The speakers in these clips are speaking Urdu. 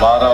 12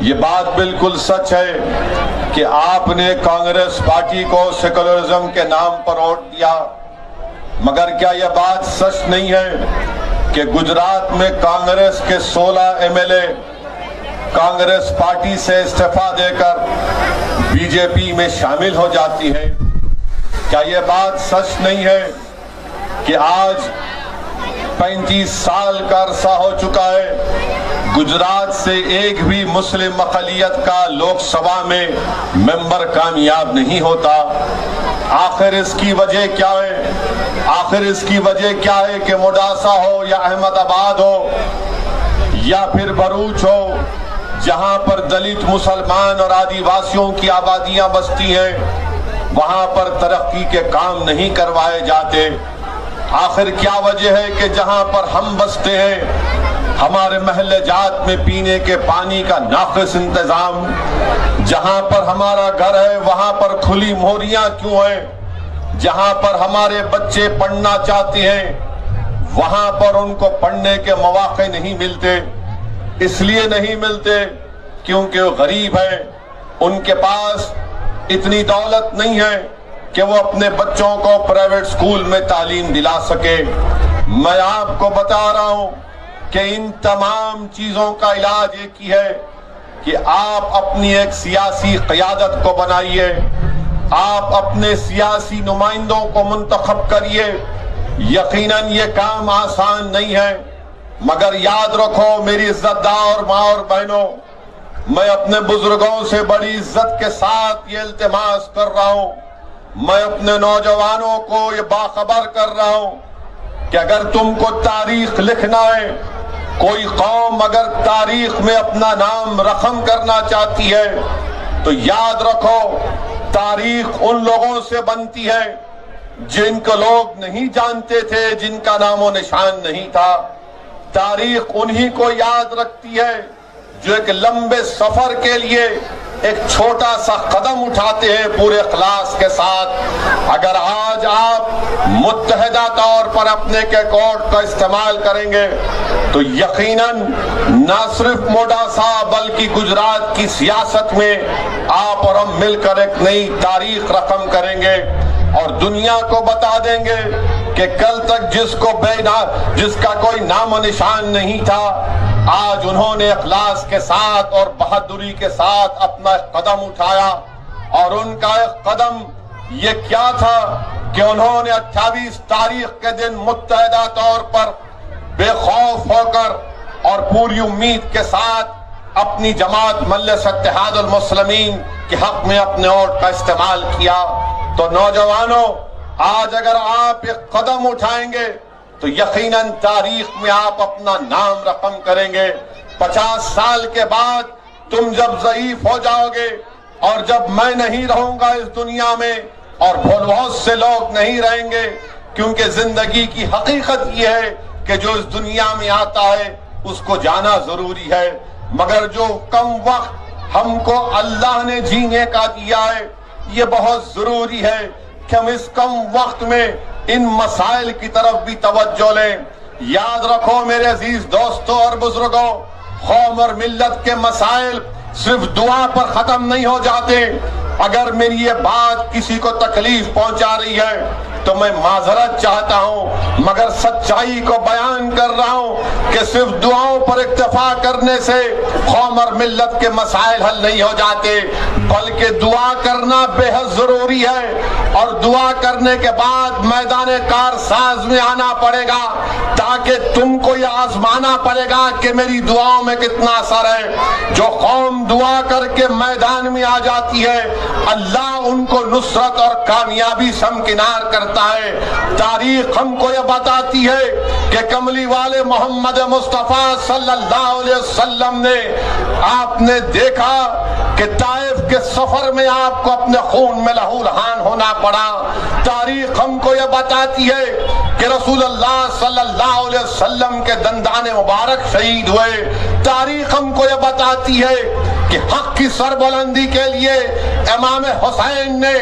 یہ بات بالکل سچ ہے کہ آپ نے کانگریس پارٹی کو سیکولرزم کے نام پر ووٹ دیا، مگر کیا یہ بات سچ نہیں ہے کہ گجرات میں کانگریس کے 16 MLA کانگریس پارٹی سے استعفیٰ دے کر بی جے پی میں شامل ہو جاتی ہے؟ کیا یہ بات سچ نہیں ہے کہ آج 35 سال کا عرصہ ہو چکا ہے گجرات سے ایک بھی مسلم اقلیت کا لوک سبھا میں ممبر کامیاب نہیں ہوتا؟ آخر اس کی وجہ کیا ہے؟ آخر اس کی وجہ کیا ہے کہ موڈاسا ہو یا احمد آباد ہو یا پھر بروچ ہو، جہاں پر دلت مسلمان اور آدیواسیوں کی آبادیاں بستی ہیں، وہاں پر ترقی کے کام نہیں کروائے جاتے؟ آخر کیا وجہ ہے کہ جہاں پر ہم بستے ہیں ہمارے محلے جات میں پینے کے پانی کا ناقص انتظام، جہاں پر ہمارا گھر ہے وہاں پر کھلی موریاں کیوں ہیں، جہاں پر ہمارے بچے پڑھنا چاہتے ہیں وہاں پر ان کو پڑھنے کے مواقع نہیں ملتے؟ اس لیے نہیں ملتے کیونکہ وہ غریب ہیں، ان کے پاس اتنی دولت نہیں ہے کہ وہ اپنے بچوں کو پرائیویٹ سکول میں تعلیم دلا سکے۔ میں آپ کو بتا رہا ہوں کہ ان تمام چیزوں کا علاج ایک ہی ہے کہ آپ اپنی ایک سیاسی قیادت کو بنائیے، آپ اپنے سیاسی نمائندوں کو منتخب کریے۔ یقیناً یہ کام آسان نہیں ہے، مگر یاد رکھو میری عزت دار ماں اور بہنوں، میں اپنے بزرگوں سے بڑی عزت کے ساتھ یہ التماس کر رہا ہوں، میں اپنے نوجوانوں کو یہ باخبر کر رہا ہوں کہ اگر تم کو تاریخ لکھنا ہے، کوئی قوم اگر تاریخ میں اپنا نام رقم کرنا چاہتی ہے تو یاد رکھو تاریخ ان لوگوں سے بنتی ہے جن کو لوگ نہیں جانتے تھے، جن کا نام و نشان نہیں تھا۔ تاریخ انہی کو یاد رکھتی ہے جو ایک لمبے سفر کے لیے ایک چھوٹا سا قدم اٹھاتے ہیں پورے اخلاص کے ساتھ۔ اگر آج آپ متحدہ طور پر اپنے کے کوڈ کا استعمال کریں گے تو یقیناً نہ صرف موڈاسا بلکہ گجرات کی سیاست میں آپ اور ہم مل کر ایک نئی تاریخ رقم کریں گے اور دنیا کو بتا دیں گے کہ کل تک جس کا کوئی نام و نشان نہیں تھا، آج انہوں نے اخلاص کے ساتھ اور بہادری کے ساتھ اپنا ایک قدم اٹھایا۔ اور ان کا ایک قدم یہ کیا تھا کہ انہوں نے 28 تاریخ کے دن متحدہ طور پر بے خوف ہو کر اور پوری امید کے ساتھ اپنی جماعت مجلس اتحاد المسلمین کے حق میں اپنے ووٹ کا استعمال کیا۔ تو نوجوانوں، آج اگر آپ ایک قدم اٹھائیں گے تو یقیناً تاریخ میں آپ اپنا نام رقم کریں گے۔ 50 سال کے بعد تم جب ضعیف ہو جاؤ گے اور جب میں نہیں رہوں گا اس دنیا میں اور بہت سے لوگ نہیں رہیں گے، کیونکہ زندگی کی حقیقت یہ ہے کہ جو اس دنیا میں آتا ہے اس کو جانا ضروری ہے، مگر جو کم وقت ہم کو اللہ نے جینے کا دیا ہے یہ بہت ضروری ہے کہ ہم اس کم وقت میں ان مسائل کی طرف بھی توجہ لیں۔ یاد رکھو میرے عزیز دوستوں اور بزرگوں، قوم اور ملت کے مسائل صرف دعا پر ختم نہیں ہو جاتے۔ اگر میری یہ بات کسی کو تکلیف پہنچا رہی ہے تو میں معذرت چاہتا ہوں، مگر سچائی کو بیان کر رہا ہوں کہ صرف دعاؤں پر اکتفا کرنے سے قوم اور ملت کے مسائل حل نہیں ہو جاتے، بلکہ دعا کرنا بے حد ضروری ہے۔ اور دعا کرنے کے بعد میدان کارساز میں آنا پڑے گا تاکہ تم کو یہ آزمانا پڑے گا کہ میری دعاؤں میں کتنا اثر ہے۔ جو قوم دعا کر کے میدان میں آ جاتی ہے اللہ ان کو نصرت اور کامیابی سے ہمکنار کرتا ہے۔ تاریخ ہم کو یہ بتاتی ہے کہ کملی والے محمد مصطفیٰ صلی اللہ علیہ وسلم نے آپ نے دیکھا کہ طائف کے سفر میں آپ کو اپنے خون میں لہو لہان ہونا پڑا۔ تاریخ ہم کو یہ بتاتی ہے کہ رسول اللہ صلی اللہ علیہ وسلم کے دندان مبارک شہید ہوئے۔ تاریخ ہم کو یہ بتاتی ہے کہ حق کی سربلندی کے لیے امام حسین نے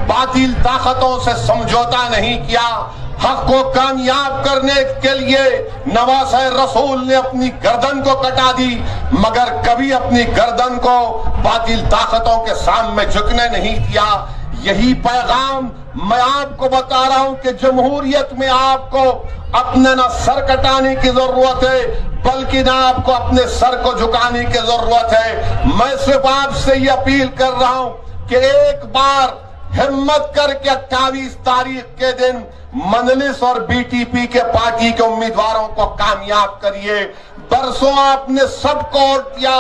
باطل طاقتوں سے سمجھوتا نہیں کیا۔ حق کو کامیاب کرنے کے لیے نواسہ رسول نے اپنی گردن کو کٹا دی، مگر کبھی اپنی گردن کو باطل طاقتوں کے سامنے جھکنے نہیں دیا۔ یہی پیغام میں آپ کو بتا رہا ہوں کہ جمہوریت میں آپ کو اپنے نہ سر کٹانے کی ضرورت ہے بلکہ نہ آپ کو اپنے سر کو جھکانے کی ضرورت ہے۔ میں صرف آپ سے یہ اپیل کر رہا ہوں کہ ایک بار ہمت کر کے 28 تاریخ کے دن مجلس اور بی ٹی پی کے پارٹی کے امیدواروں کو کامیاب کریے۔ برسوں آپ نے سب کو ووٹ دیا،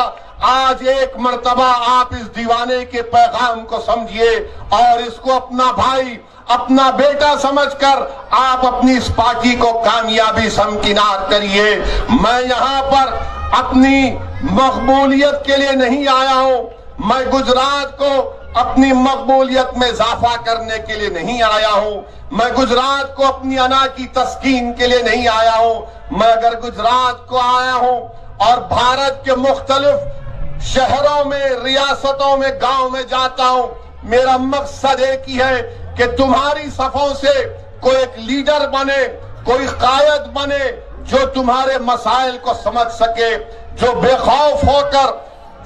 آج ایک مرتبہ آپ اس دیوانے کے پیغام کو سمجھیے اور اس کو اپنا بھائی، اپنا بیٹا سمجھ کر آپ اپنی اس پارٹی کو کامیابی سمکنار کریے۔ میں یہاں پر اپنی مقبولیت کے لیے نہیں آیا ہوں، میں گجرات کو اپنی مقبولیت میں اضافہ کرنے کے لیے نہیں آیا ہوں، میں گجرات کو اپنی انا کی تسکین کے لیے نہیں آیا ہوں۔ میں اگر گجرات کو آیا ہوں اور بھارت کے مختلف شہروں میں، ریاستوں میں، گاؤں میں جاتا ہوں، میرا مقصد ایک ہی ہے کہ تمہاری صفوں سے کوئی ایک لیڈر بنے، کوئی قائد بنے جو تمہارے مسائل کو سمجھ سکے، جو بے خوف ہو کر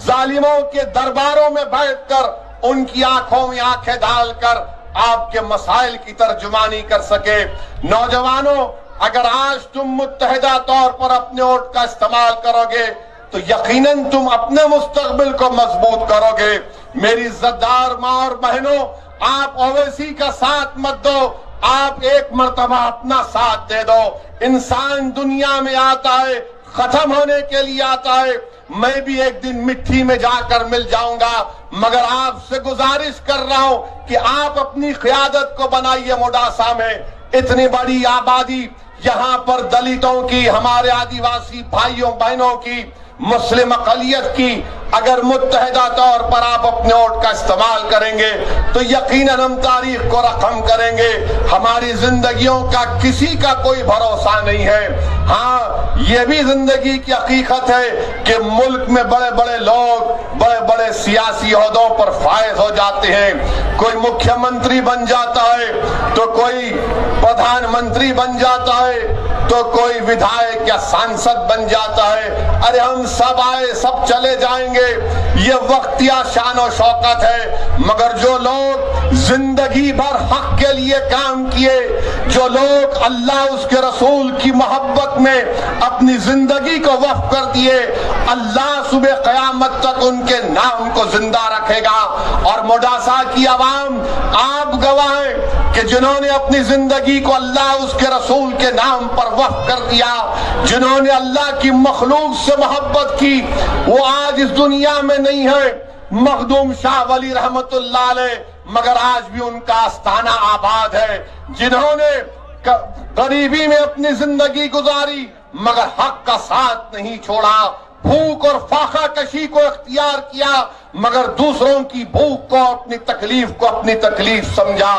ظالموں کے درباروں میں بیٹھ کر ان کی آنکھوں میں آنکھیں ڈال کر آپ کے مسائل کی ترجمانی کر سکے۔ نوجوانوں، اگر آج تم متحدہ طور پر اپنے ووٹ کا استعمال کرو گے تو یقیناً تم اپنے مستقبل کو مضبوط کرو گے۔ میری عزت دار ماں اور بہنوں، آپ اویسی کا ساتھ مت دو، آپ ایک مرتبہ اپنا ساتھ دے دو۔ انسان دنیا میں آتا ہے، ختم ہونے کے لیے آتا ہے، میں بھی ایک دن مٹی میں جا کر مل جاؤں گا، مگر آپ سے گزارش کر رہا ہوں کہ آپ اپنی قیادت کو بنائیے۔ موڈاسا میں اتنی بڑی آبادی، یہاں پر دلتوں کی، ہمارے آدیواسی بھائیوں بہنوں کی، مسلم اقلیت کی، اگر متحدہ طور پر آپ اپنے ووٹ کا استعمال کریں گے تو یقیناً ہم تاریخ کو رقم کریں گے۔ ہماری زندگیوں کا کسی کا کوئی بھروسہ نہیں ہے۔ ہاں، یہ بھی زندگی کی حقیقت ہے کہ ملک میں بڑے بڑے لوگ بڑے بڑے سیاسی عہدوں پر فائز ہو جاتے ہیں، کوئی مکھیہ منتری بن جاتا ہے تو کوئی پردھان منتری بن جاتا ہے تو کوئی ودھائک یا سانسد بن جاتا ہے۔ ارے ہم سب آئے، سب چلے جائیں گے، یہ وقتیہ شان و شوکت ہے، مگر جو لوگ زندگی بھر حق کے لیے کام کیے، جو لوگ اللہ اس کے رسول کی محبت میں اپنی زندگی کو وقف کر دیے، اللہ صبح قیامت تک ان کے نام کو زندہ رکھے گا۔ اور موڈاسا کی عوام، آپ گواہ ہیں کہ جنہوں نے اپنی زندگی کو اللہ اس کے رسول کے نام پر وقف کر دیا، جنہوں نے اللہ کی مخلوق سے محبت کی، وہ آج اس دنیا میں نہیں ہے۔ مخدوم شاہ ولی رحمت اللہ علیہ، مگر آج بھی ان کا آستانہ آباد ہے۔ جنہوں نے غریبی میں اپنی زندگی گزاری مگر حق کا ساتھ نہیں چھوڑا، بھوک اور فاقہ کشی کو اختیار کیا مگر دوسروں کی بھوک کو، اپنی تکلیف کو اپنی تکلیف سمجھا۔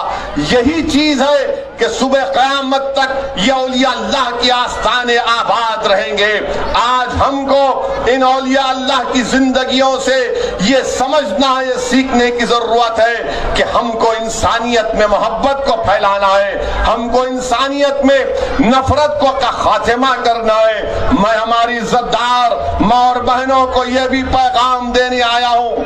یہی چیز ہے کہ صبح قیامت تک یہ اولیاء اللہ کے آستانے آباد رہیں گے۔ آج ہم کو ان اولیاء اللہ کی زندگیوں سے یہ سمجھنا، یہ سیکھنے کی ضرورت ہے کہ ہم کو انسانیت میں محبت کو پھیلانا ہے، ہم کو انسانیت میں نفرت کو کا خاتمہ کرنا ہے۔ میں ہماری عزت دار ماں اور بہنوں کو یہ بھی پیغام دینے آیا ہوں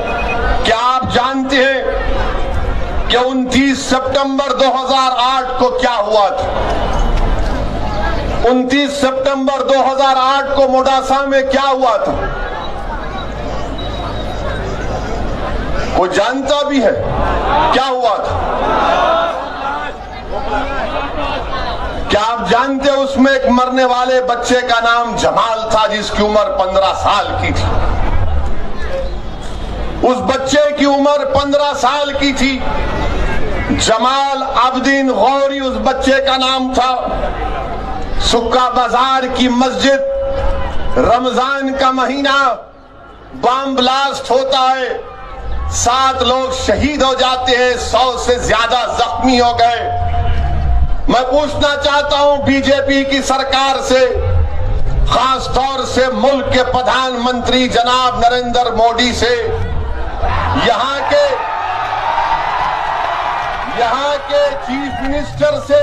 کہ آپ جانتے ہیں کہ 29 سپٹمبر 2008 کو کیا ہوا تھا۔ 29 سپٹمبر 2008 کو موڈاسا میں کیا ہوا تھا؟ کوئی جانتا بھی ہے کیا ہوا تھا؟ کیا آپ جانتے اس میں ایک مرنے والے بچے کا نام جمال تھا جس کی عمر 15 سال کی تھی؟ اس بچے کی عمر 15 سال کی تھی، جمال عبدین غوری اس بچے کا نام تھا۔ سکا بازار کی مسجد، رمضان کا مہینہ، بام بلاسٹ ہوتا ہے، 7 لوگ شہید ہو جاتے ہیں، 100 سے زیادہ زخمی ہو گئے۔ میں پوچھنا چاہتا ہوں بی جے پی کی سرکار سے، خاص طور سے ملک کے پردھان منتری جناب نریندر مودی سے، یہاں کے چیف منسٹر سے،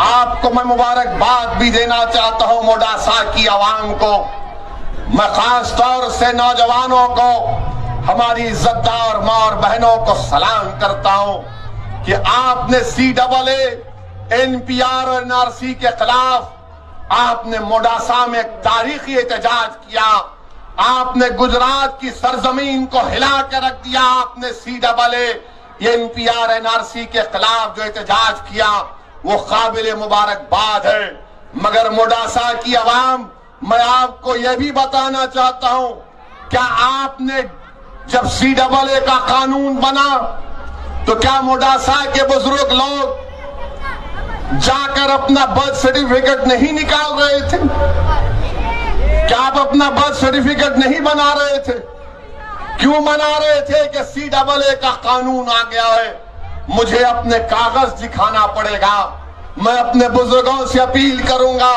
آپ کو میں مبارکباد بھی دینا چاہتا ہوں موڈاسا کی عوام کو، میں خاص طور سے نوجوانوں کو، ہماری عزتدار ماں اور بہنوں کو سلام کرتا ہوں کہ آپ نے CAA NPR اور NRC کے خلاف آپ نے موڈاسا میں ایک تاریخی احتجاج کیا، آپ نے گجرات کی سرزمین کو ہلا کے رکھ دیا، آپ نے CAA NPR NRC کے خلاف جو احتجاج کیا وہ قابل مبارکباد ہے۔ مگر موڈاسا کی عوام، میں آپ کو یہ بھی بتانا چاہتا ہوں، کیا آپ نے جب CAA کا قانون بنا تو کیا موڈاسا کے بزرگ لوگ جا کر اپنا برتھ سرٹیفکیٹ نہیں نکال رہے تھے؟ کیا آپ اپنا برتھ سرٹیفکیٹ نہیں بنا رہے تھے؟ کیوں بنا رہے تھے کہ CAA کا قانون آ گیا ہے، مجھے اپنے کاغذ دکھانا پڑے گا؟ میں اپنے بزرگوں سے اپیل کروں گا،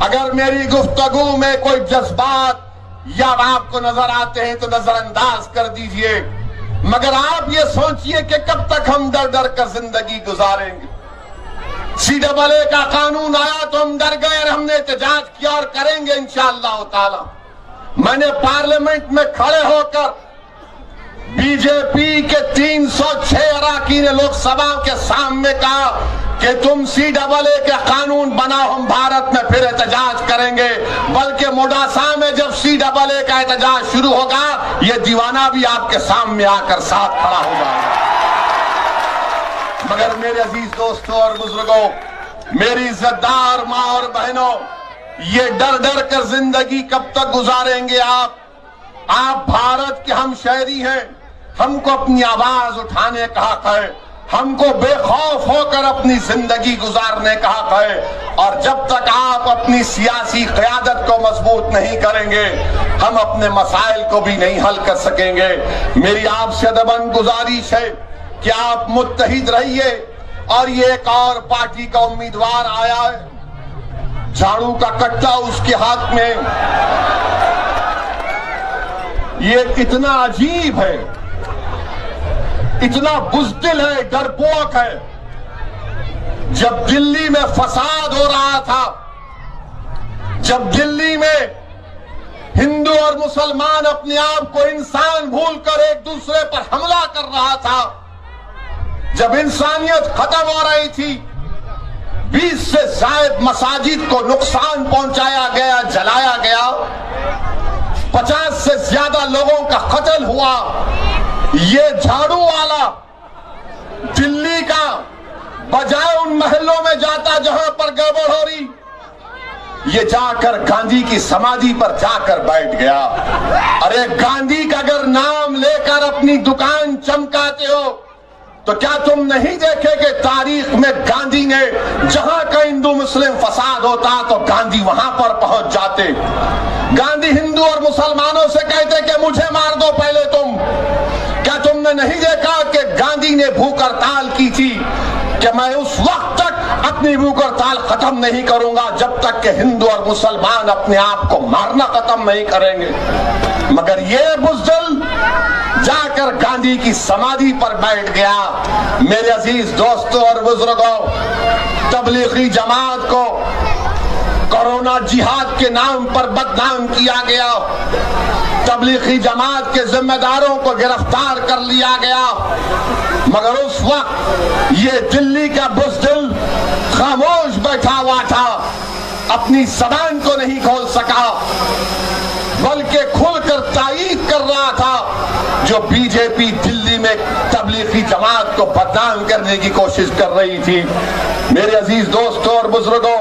اگر میری گفتگو میں کوئی جذبات یا آپ کو نظر آتے ہیں تو نظر انداز کر دیجئے، مگر آپ یہ سوچئے کہ کب تک ہم ڈر ڈر کر زندگی گزاریں گے؟ CAA کا قانون آیا تو ہم ڈر گئے اور ہم نے احتجاج کیا اور کریں گے انشاءاللہ تعالی۔ میں نے پارلیمنٹ میں کھڑے ہو کر BJP کے 306 اراکین لوک سبھا کے سامنے کہا کہ تم CAA کے قانون بناؤ، ہم بھارت میں پھر احتجاج کریں گے، بلکہ موڈاسا میں جب CAA کا احتجاج شروع ہوگا یہ دیوانہ بھی آپ کے سامنے آ کر ساتھ کھڑا ہوگا۔ مگر میرے عزیز دوستوں اور بزرگوں، میری عزتدار ماں اور بہنوں، یہ ڈر ڈر کر زندگی کب تک گزاریں گے آپ بھارت کے ہم شہری ہیں، ہم کو اپنی آواز اٹھانے کا حق ہے، ہم کو بے خوف ہو کر اپنی زندگی گزارنے کا حق ہے، اور جب تک آپ اپنی سیاسی قیادت کو مضبوط نہیں کریں گے ہم اپنے مسائل کو بھی نہیں حل کر سکیں گے۔ میری آپ سے ادباً گزارش ہے کہ آپ متحد رہیے، اور یہ ایک اور پارٹی کا امیدوار آیا ہے، جھاڑو کا کٹا اس کے ہاتھ میں، یہ اتنا عجیب ہے، اتنا بزدل ہے، ڈرپوک ہے۔ جب دلی میں فساد ہو رہا تھا، جب دلی میں ہندو اور مسلمان اپنے آپ کو انسان بھول کر ایک دوسرے پر حملہ کر رہا تھا، جب انسانیت ختم ہو رہی تھی، 20 سے زائد مساجد کو نقصان پہنچایا گیا، جلایا گیا، 50 سے زیادہ لوگوں کا قتل ہوا، یہ جھاڑو والا دلی کا بجائے ان محلوں میں جاتا جہاں پر گڑبڑ ہو رہی، یہ جا کر گاندھی کی سمادھی پر جا کر بیٹھ گیا۔ ارے گاندھی کا اگر نام لے کر اپنی دکان چمکاتے ہو تو کیا تم نہیں دیکھے کہ تاریخ میں گاندھی نے جہاں کا ہندو مسلم فساد ہوتا تو گاندھی وہاں پر پہنچ جاتے، گاندھی ہندو اور مسلمانوں سے کہتے کہ مجھے مار دو پہلے تم۔ کیا تم نے نہیں دیکھا کہ گاندھی نے بھوک ہڑتال کی تھی کہ میں اس وقت تک اپنی بھوک ہڑتال ختم نہیں کروں گا جب تک کہ ہندو اور مسلمان اپنے آپ کو مارنا ختم نہیں کریں گے؟ مگر یہ بزدل جا کر گاندھی کی سمادھی پر بیٹھ گیا۔ میرے عزیز دوستوں اور بزرگوں، تبلیغی جماعت کو کورونا جہاد کے نام پر بدنام کیا گیا، تبلیغی جماعت کے ذمہ داروں کو گرفتار کر لیا گیا، مگر اس وقت یہ دلی کا بزدل خاموش بیٹھا ہوا تھا، اپنی زبان کو نہیں کھول سکا، بلکہ کھل کر تائید کر رہا تھا جو BJP دلی میں تبلیغی جماعت کو بدنام کرنے کی کوشش کر رہی تھی۔ میرے عزیز دوستوں اور بزرگوں،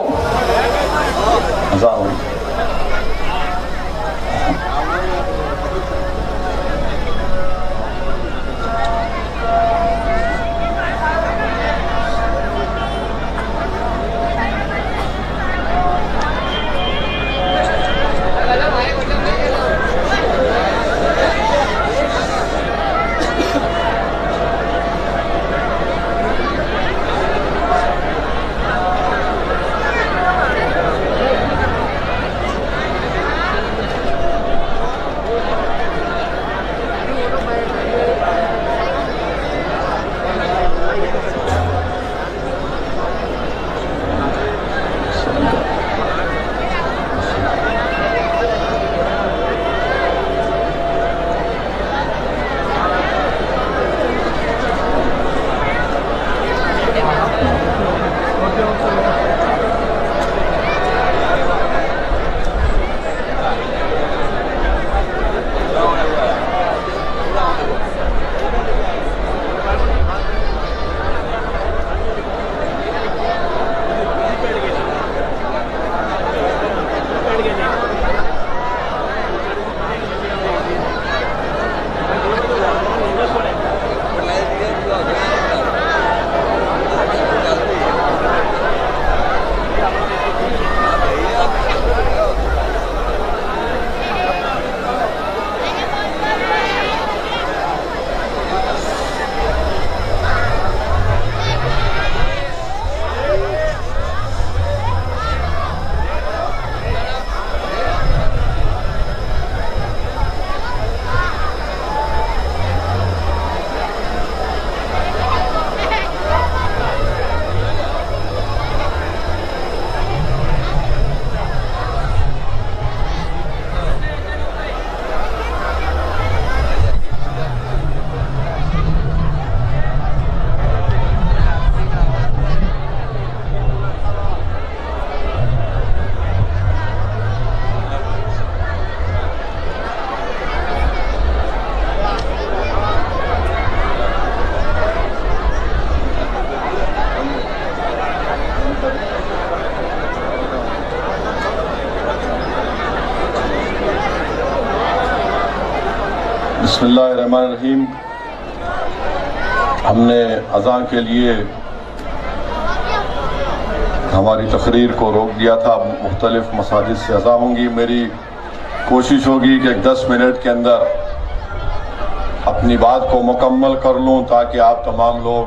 بسم اللہ الرحمن الرحیم. ہم نے اذان کے لیے ہماری تقریر کو روک دیا تھا. مختلف مساجد سے اذان ہوں گی. میری کوشش ہوگی کہ 10 منٹ کے اندر اپنی بات کو مکمل کر لوں تاکہ آپ تمام لوگ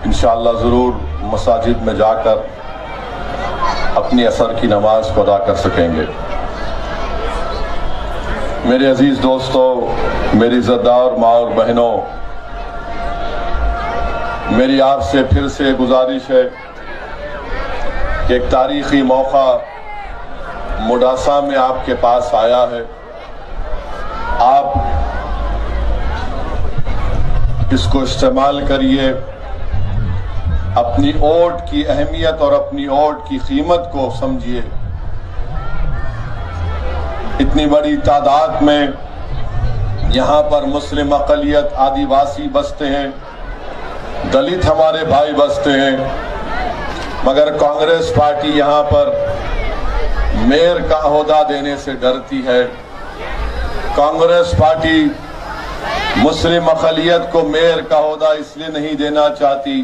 انشاءاللہ ضرور مساجد میں جا کر اپنی عصر کی نماز کو ادا کر سکیں گے. میرے عزیز دوستو، میری عزتدار ماں اور بہنوں، میری آپ سے پھر سے گزارش ہے کہ ایک تاریخی موقع موڈاسا میں آپ کے پاس آیا ہے. آپ اس کو استعمال کریے، اپنی ووٹ کی اہمیت اور اپنی ووٹ کی قیمت کو سمجھیے. اتنی بڑی تعداد میں یہاں پر مسلم اقلیت، آدیواسی بستے ہیں، دلت ہمارے بھائی بستے ہیں، مگر کانگریس پارٹی یہاں پر میئر کا عہدہ دینے سے ڈرتی ہے. کانگریس پارٹی مسلم اقلیت کو میئر کا عہدہ اس لیے نہیں دینا چاہتی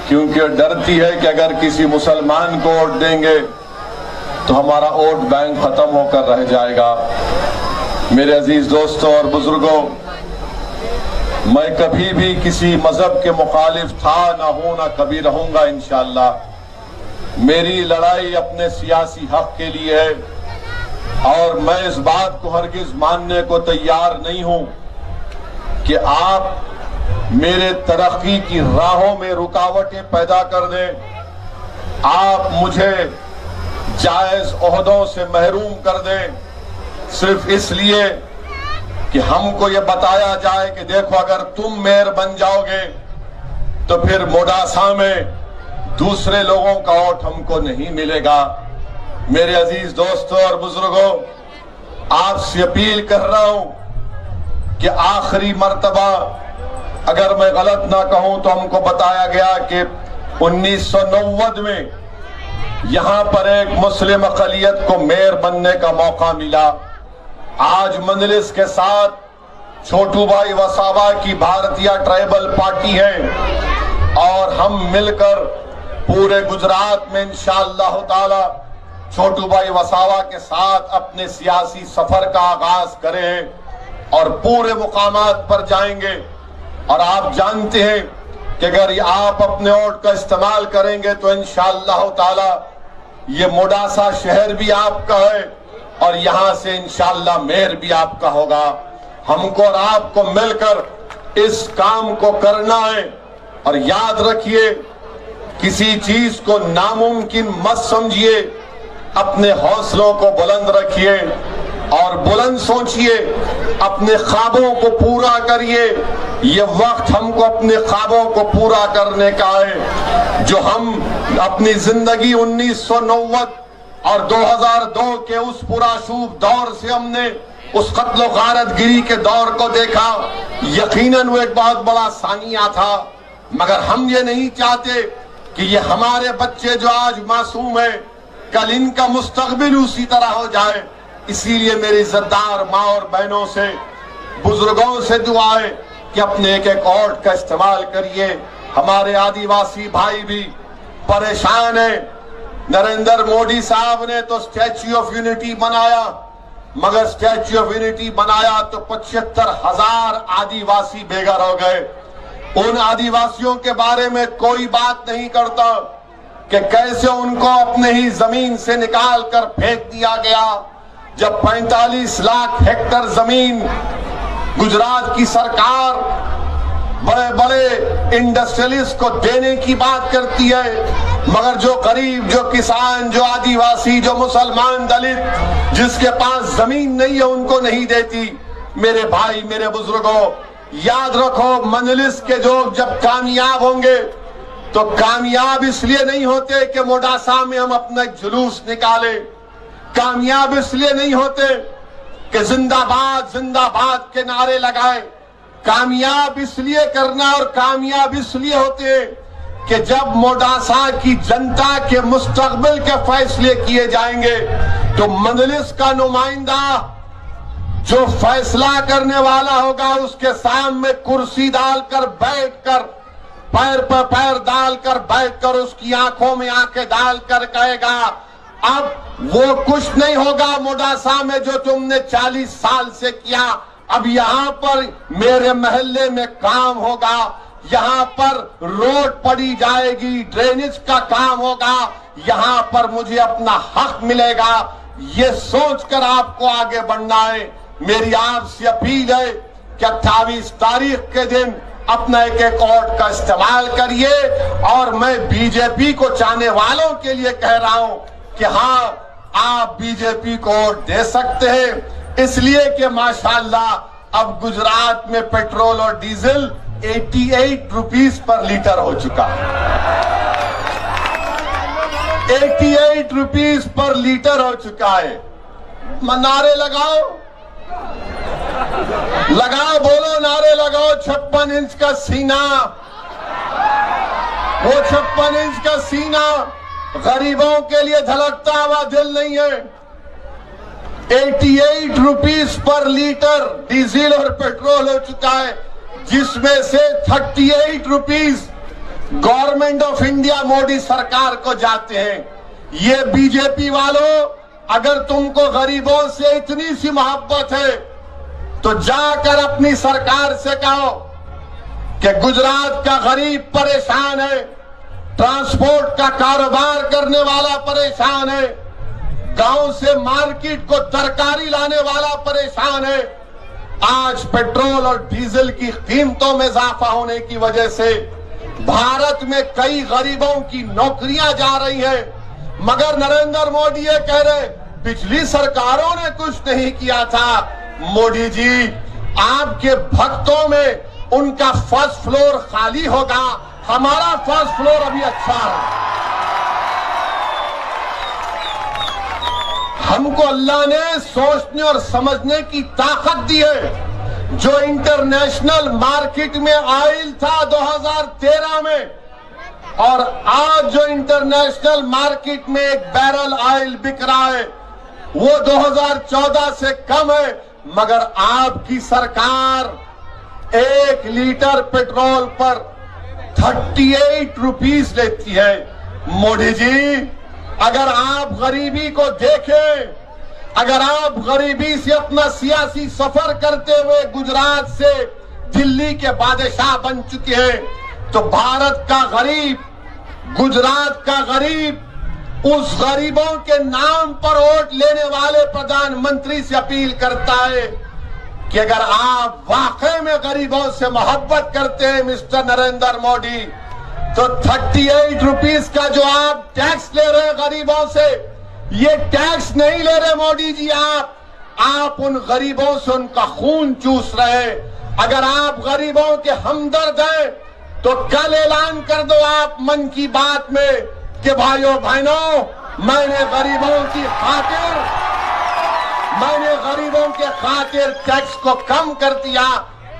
کیونکہ ڈرتی ہے کہ اگر کسی مسلمان کو ووٹ دیں گے تو ہمارا ووٹ بینک ختم ہو کر رہ جائے گا. میرے عزیز دوستوں اور بزرگوں، میں کبھی بھی کسی مذہب کے مخالف تھا نہ ہوں، نہ کبھی رہوں گا انشاءاللہ. میری لڑائی اپنے سیاسی حق کے لیے ہے اور میں اس بات کو ہرگز ماننے کو تیار نہیں ہوں کہ آپ میرے ترقی کی راہوں میں رکاوٹیں پیدا کر دیں، آپ مجھے جائز عہدوں سے محروم کر دیں صرف اس لیے کہ ہم کو یہ بتایا جائے کہ دیکھو اگر تم میئر بن جاؤ گے تو پھر موڈاسا میں دوسرے لوگوں کا ووٹ ہم کو نہیں ملے گا. میرے عزیز دوستوں اور بزرگوں، آپ سے اپیل کر رہا ہوں کہ آخری مرتبہ اگر میں غلط نہ کہوں تو ہم کو بتایا گیا کہ 1990 میں یہاں پر ایک مسلم اقلیت کو میئر بننے کا موقع ملا. آج مجلس کے ساتھ چھوٹو بھائی وسابا کی بھارتیہ ٹرائبل پارٹی ہے اور ہم مل کر پورے گجرات میں انشاءاللہ تعالی چھوٹو بھائی وسابا کے ساتھ اپنے سیاسی سفر کا آغاز کریں اور پورے مقامات پر جائیں گے. اور آپ جانتے ہیں کہ اگر آپ اپنے ووٹ کا استعمال کریں گے تو انشاءاللہ تعالی یہ موڈاسا شہر بھی آپ کا ہے اور یہاں سے انشاءاللہ میئر بھی آپ کا ہوگا. ہم کو اور آپ کو مل کر اس کام کو کرنا ہے. اور یاد رکھیے، کسی چیز کو ناممکن مت سمجھیے، اپنے حوصلوں کو بلند رکھیے اور بلند سوچیے، اپنے خوابوں کو پورا کریے. یہ وقت ہم کو اپنے خوابوں کو پورا کرنے کا ہے جو ہم اپنی زندگی 1990 اور 2002 کے اس پرآشوب دور سے ہم نے اس قتل و غارت گری کے دور کو دیکھا. یقیناً وہ ایک بہت بڑا ثانیہ تھا، مگر ہم یہ نہیں چاہتے کہ یہ ہمارے بچے جو آج معصوم ہیں کل ان کا مستقبل اسی طرح ہو جائے. اسی لیے میری عزتدار ماں اور بہنوں سے، بزرگوں سے دعا ہے کہ اپنے ایک ایک ووٹ کا استعمال کریے. ہمارے آدیواسی بھائی بھی پریشان ہیں. نریندر مودی صاحب نے تو اسٹیچو آف یونٹی بنایا، مگر اسٹیچو آف یونٹی بنایا تو 75,000 آدیواسی بے گھر ہو گئے. ان آدیواسیوں کے بارے میں کوئی بات نہیں کرتا کہ کیسے ان کو اپنے ہی زمین سے نکال کر پھینک دیا گیا. جب 45 لاکھ ہیکٹر زمین گجرات کی سرکار بڑے بڑے انڈسٹریلسٹ کو دینے کی بات کرتی ہے، مگر جو غریب، جو کسان، جو آدیواسی، جو مسلمان، دلت جس کے پاس زمین نہیں ہے ان کو نہیں دیتی. میرے بھائی، میرے بزرگوں، یاد رکھو مجلس کے جو جب کامیاب ہوں گے تو کامیاب اس لیے نہیں ہوتے کہ موڈاسا میں ہم اپنا ایک جلوس نکالے، کامیاب اس لیے نہیں ہوتے کہ زندہ باد کے نعرے لگائے. کامیاب اس لیے کرنا اور کامیاب اس لیے ہوتے کہ جب موڈاسا کی جنتا کے مستقبل کے فیصلے کیے جائیں گے تو مجلس کا نمائندہ جو فیصلہ کرنے والا ہوگا اس کے سامنے کرسی ڈال کر بیٹھ کر پیر پر پیر ڈال کر بیٹھ کر اس کی آنکھوں میں آنکھیں ڈال کر کہے گا اب وہ کچھ نہیں ہوگا موڈاسا میں جو تم نے 40 سال سے کیا، اب یہاں پر میرے محلے میں کام ہوگا، یہاں پر روڈ پڑی جائے گی، ڈرینیج کا کام ہوگا، یہاں پر مجھے اپنا حق ملے گا۔ یہ سوچ کر آپ کو آگے بڑھنا ہے۔ میری آپ سے اپیل ہے کہ 28 تاریخ کے دن اپنا ایک ووٹ کا استعمال کریے، اور میں بی جے پی کو چاہنے والوں کے لیے کہہ رہا ہوں کہ ہاں آپ بی جے پی کو ووٹ دے سکتے ہیں، اس لیے کہ ماشاءاللہ اب گجرات میں پیٹرول اور ڈیزل 88 روپیز پر لیٹر ہو چکا ہے۔ 88 روپیز پر لیٹر ہو چکا ہے۔ نعرے لگاؤ، بولو نعرے لگاؤ۔ 56 انچ کا سینہ، وہ 56 انچ کا سینہ غریبوں کے لیے دھڑکتا ہوا دل نہیں ہے۔ 88 روپیز پر لیٹر ڈیزل اور پیٹرول ہو چکا ہے، جس میں سے 38 روپیز گورنمنٹ آف انڈیا موڈی سرکار کو جاتے ہیں۔ یہ بی جے پی والوں، اگر تم کو غریبوں سے اتنی سی محبت ہے تو جا کر اپنی سرکار سے کہو کہ گجرات کا غریب پریشان ہے، ٹرانسپورٹ کا کاروبار کرنے والا پریشان ہے، گاؤں سے مارکیٹ کو ترکاری لانے والا پریشان ہے۔ آج پیٹرول اور ڈیزل کی قیمتوں میں اضافہ ہونے کی وجہ سے بھارت میں کئی غریبوں کی نوکریاں جا رہی ہیں، مگر نریندر مودی یہ کہہ رہے پچھلی سرکاروں نے کچھ نہیں کیا تھا۔ مودی جی، آپ کے بھکتوں میں ان کا فرسٹ فلور خالی ہوگا، ہمارا فرسٹ فلور ابھی اچھا ہے۔ ہم کو اللہ نے سوچنے اور سمجھنے کی طاقت دی ہے۔ جو انٹرنیشنل مارکیٹ میں آئل تھا 2013 میں، اور آج جو انٹرنیشنل مارکیٹ میں ایک بیرل آئل بک رہا ہے وہ 2014 سے کم ہے، مگر آپ کی سرکار 1 لیٹر پیٹرول پر 38 روپیز لیتی ہے۔ مودی جی، اگر آپ غریبی کو دیکھیں، اگر آپ غریبی سے اپنا سیاسی سفر کرتے ہوئے گجرات سے دلی کے بادشاہ بن چکے ہیں، تو بھارت کا غریب، گجرات کا غریب، اس غریبوں کے نام پر ووٹ لینے والے پردھان منتری سے اپیل کرتا ہے کہ اگر آپ واقعی میں غریبوں سے محبت کرتے ہیں مسٹر نریندر مودی، تو 38 روپیز کا جو آپ ٹیکس لے رہے ہیں غریبوں سے، یہ ٹیکس نہیں لے رہے مودی جی، آپ ان غریبوں سے ان کا خون چوس رہے۔ اگر آپ غریبوں کے ہمدرد ہیں تو کل اعلان کر دو آپ من کی بات میں کہ بھائیوں بہنوں، میں نے غریبوں کے خاطر ٹیکس کو کم کر دیا۔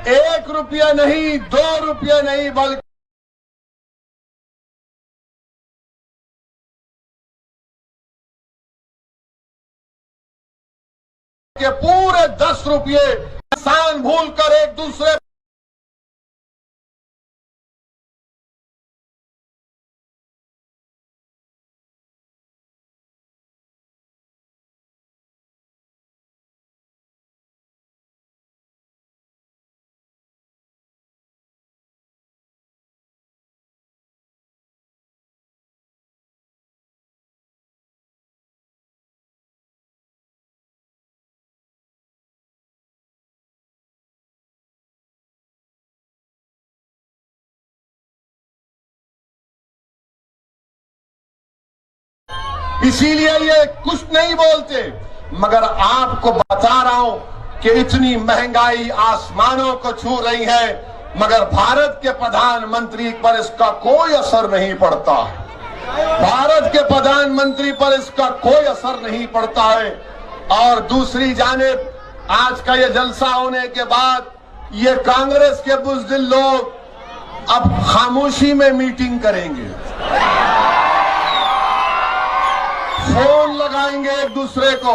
1 روپیہ نہیں، 2 روپیہ نہیں، بلکہ کہ پورے 10 روپیے انسان بھول کر ایک دوسرے اسی لیے یہ کچھ نہیں بولتے، مگر آپ کو بتا رہا ہوں کہ اتنی مہنگائی آسمانوں کو چھو رہی ہے، مگر بھارت کے پردھان منتری پر اس کا کوئی اثر نہیں پڑتا۔ بھارت کے پردھان منتری پر اس کا کوئی اثر نہیں پڑتا ہے۔ اور دوسری جانب آج کا یہ جلسہ ہونے کے بعد یہ کانگریس کے بزدل لوگ اب خاموشی میں میٹنگ کریں گے، فون لگائیں گے ایک دوسرے کو،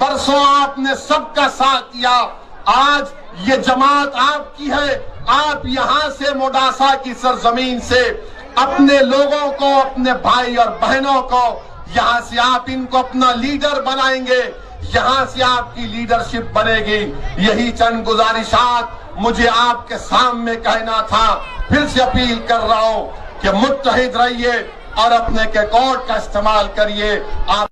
برسوں آپ نے سب کا ساتھ دیا، آج یہ جماعت آپ کی ہے، آپ یہاں سے موڈاسا کی سرزمین سے اپنے لوگوں کو، اپنے بھائی اور بہنوں کو یہاں سے آپ ان کو اپنا لیڈر بنائیں گے، یہاں سے آپ کی لیڈرشپ بنے گی۔ یہی چند گزارشات مجھے آپ کے سامنے کہنا تھا۔ پھر سے اپیل کر رہا ہوں کہ متحد رہیے اور اپنے کیبورڈ کا استعمال کریے۔ آپ